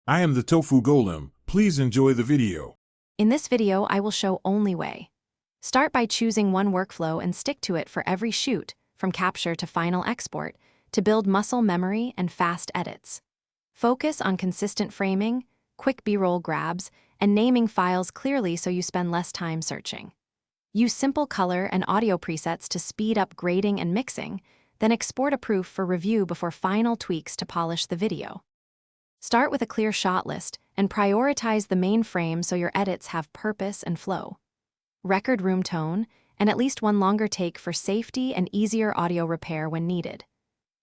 I am the Tofu Golem. Please enjoy the video. In this video, I will show only way. Start by choosing one workflow and stick to it for every shoot, from capture to final export, to build muscle memory and fast edits. Focus on consistent framing, quick B-roll grabs, and naming files clearly so you spend less time searching. Use simple color and audio presets to speed up grading and mixing, then export a proof for review before final tweaks to polish the video. Start with a clear shot list and prioritize the main frame so your edits have purpose and flow. Record room tone, and at least one longer take for safety and easier audio repair when needed.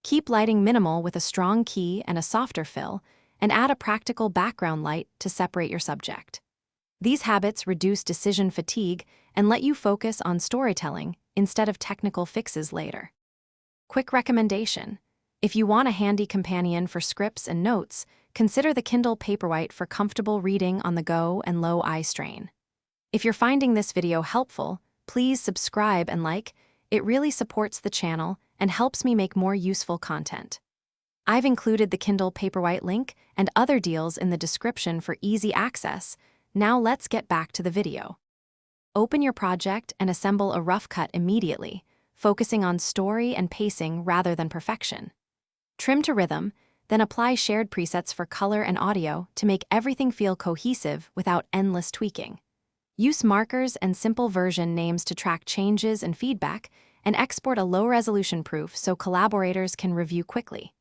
Keep lighting minimal with a strong key and a softer fill, and add a practical background light to separate your subject. These habits reduce decision fatigue and let you focus on storytelling instead of technical fixes later. Quick recommendation: if you want a handy companion for scripts and notes, consider the Kindle Paperwhite for comfortable reading on the go and low eye strain. If you're finding this video helpful, please subscribe and like. It really supports the channel and helps me make more useful content. I've included the Kindle Paperwhite link and other deals in the description for easy access. Now let's get back to the video. Open your project and assemble a rough cut immediately, focusing on story and pacing rather than perfection. Trim to rhythm, then apply shared presets for color and audio to make everything feel cohesive without endless tweaking. Use markers and simple version names to track changes and feedback, and export a low-resolution proof so collaborators can review quickly.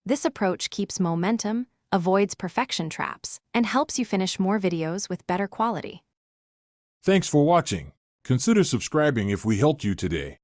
This approach keeps momentum, avoids perfection traps, and helps you finish more videos with better quality. Thanks for watching. Consider subscribing if we helped you today.